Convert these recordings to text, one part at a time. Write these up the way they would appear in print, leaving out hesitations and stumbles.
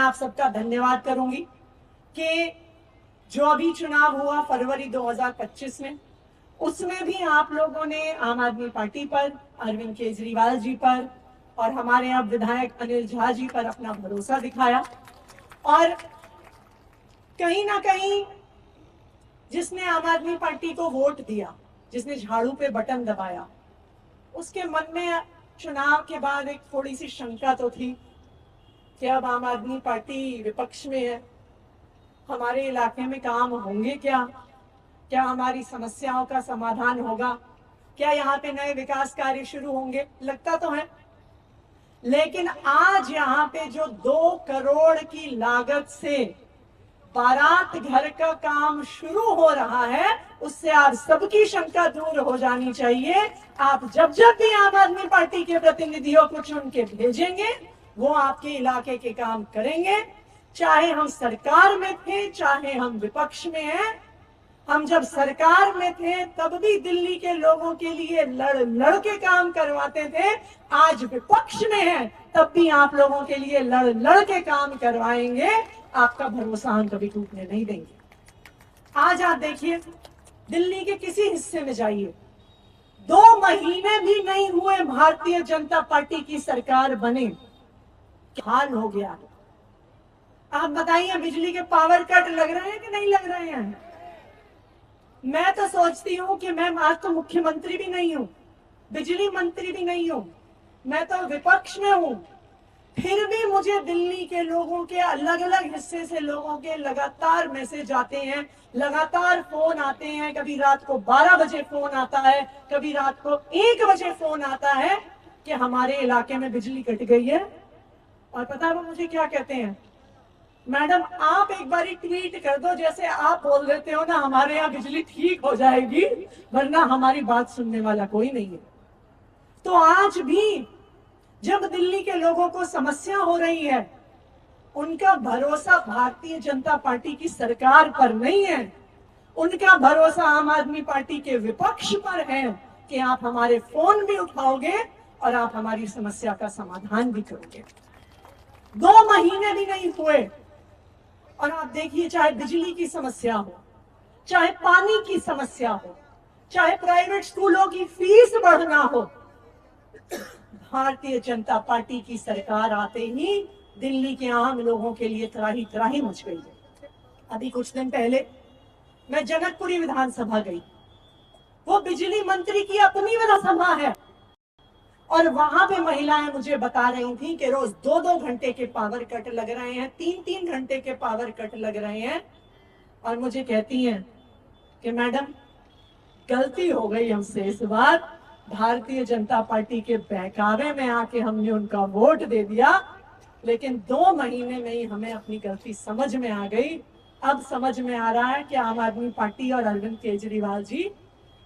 आप सबका धन्यवाद करूंगी कि जो अभी चुनाव हुआ फरवरी 2025 में, उसमें भी आप लोगों ने आम आदमी पार्टी पर, अरविंद केजरीवाल जी पर और हमारे अब विधायक अनिल झा जी पर अपना भरोसा दिखाया। और कहीं ना कहीं जिसने आम आदमी पार्टी को वोट दिया, जिसने झाड़ू पे बटन दबाया, उसके मन में चुनाव के बाद एक थोड़ी सी शंका तो थी कि अब आम आदमी पार्टी विपक्ष में है, हमारे इलाके में काम होंगे क्या, क्या हमारी समस्याओं का समाधान होगा, क्या यहाँ पे नए विकास कार्य शुरू होंगे, लगता तो है। लेकिन आज यहाँ पे जो 2 करोड़ की लागत से बारात घर का काम शुरू हो रहा है, उससे आप सबकी शंका दूर हो जानी चाहिए। आप जब जब भी आम आदमी पार्टी के प्रतिनिधियों को चुन के भेजेंगे, वो आपके इलाके के काम करेंगे। चाहे हम सरकार में थे, चाहे हम विपक्ष में हैं। हम जब सरकार में थे तब भी दिल्ली के लोगों के लिए लड़ के काम करवाते थे। आज विपक्ष में हैं तब भी आप लोगों के लिए लड़ के काम करवाएंगे। आपका भरोसा हम कभी टूटने नहीं देंगे। आज आप देखिए, दिल्ली के किसी हिस्से में जाइए, 2 महीने भी नहीं हुए भारतीय जनता पार्टी की सरकार बने, क्या हाल हो गया। आप बताइए, बिजली के पावर कट लग रहे हैं कि नहीं लग रहे हैं? मैं तो सोचती हूँ कि मैं आज तो मुख्यमंत्री भी नहीं हूँ, बिजली मंत्री भी नहीं हूँ, मैं तो विपक्ष में हूँ। फिर भी मुझे दिल्ली के लोगों के अलग अलग हिस्से से लोगों के लगातार मैसेज आते हैं, लगातार फोन आते हैं। कभी रात को 12 बजे फोन आता है, कभी रात को 1 बजे फोन आता है कि हमारे इलाके में बिजली कट गई है। और पता है वो मुझे क्या कहते हैं? मैडम, आप एक बारी ट्वीट कर दो, जैसे आप बोल देते हो ना हमारे यहाँ बिजली ठीक हो जाएगी, वरना हमारी बात सुनने वाला कोई नहीं है। तो आज भी जब दिल्ली के लोगों को समस्या हो रही है, उनका भरोसा भारतीय जनता पार्टी की सरकार पर नहीं है, उनका भरोसा आम आदमी पार्टी के विपक्ष पर है कि आप हमारे फोन भी उठाओगे और आप हमारी समस्या का समाधान भी करोगे। 2 महीने भी नहीं हुए और आप देखिए, चाहे बिजली की समस्या हो, चाहे पानी की समस्या हो, चाहे प्राइवेट स्कूलों की फीस बढ़ना हो, भारतीय जनता पार्टी की सरकार आते ही दिल्ली के आम लोगों के लिए त्राही त्राही मच गई है। अभी कुछ दिन पहले मैं जनकपुरी विधानसभा गई। वो बिजली मंत्री की अपनी विधानसभा है और वहां पे महिलाएं मुझे बता रही थी कि रोज 2-2 घंटे के पावर कट लग रहे हैं, 3-3 घंटे के पावर कट लग रहे हैं। और मुझे कहती हैं कि मैडम, गलती हो गई हमसे इस बार, भारतीय जनता पार्टी के बहकावे में आके हमने उनका वोट दे दिया, लेकिन 2 महीने में ही हमें अपनी गलती समझ में आ गई। अब समझ में आ रहा है कि आम आदमी पार्टी और अरविंद केजरीवाल जी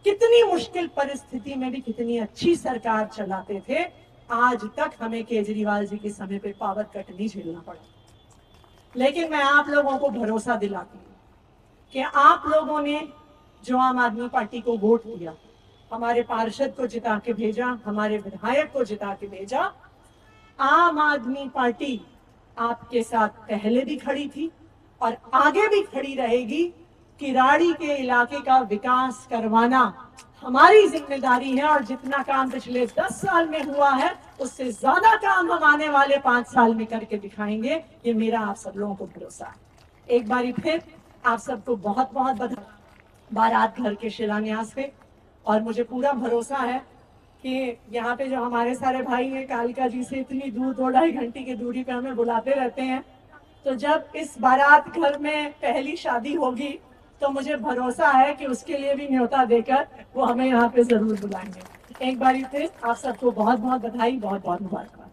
कितनी मुश्किल परिस्थिति में भी कितनी अच्छी सरकार चलाते थे। आज तक हमें केजरीवाल जी के समय पे पावर कट नहीं झेलना पड़ा। लेकिन मैं आप लोगों को भरोसा दिलाती हूँ कि आप लोगों ने जो आम आदमी पार्टी को वोट दिया, हमारे पार्षद को जिता के भेजा, हमारे विधायक को जिता के भेजा, आम आदमी पार्टी आपके साथ पहले भी खड़ी थी और आगे भी खड़ी रहेगी। किराड़ी के इलाके का विकास करवाना हमारी जिम्मेदारी है और जितना काम पिछले 10 साल में हुआ है, उससे ज्यादा काम हम आने वाले 5 साल में करके दिखाएंगे। ये मेरा आप सब लोगों को भरोसा है। एक बारी फिर आप सबको बहुत बहुत बधाई बारात घर के शिलान्यास पे। और मुझे पूरा भरोसा है कि यहाँ पे जो हमारे सारे भाई हैं, कालिका जी से इतनी दूर 2-2.5 घंटे की दूरी पे हमें बुलाते रहते हैं, तो जब इस बारात घर में पहली शादी होगी तो मुझे भरोसा है कि उसके लिए भी न्योता देकर वो हमें यहाँ पे जरूर बुलाएंगे। एक बारी फिर आप सबको बहुत बहुत बधाई, बहुत बहुत मुबारक।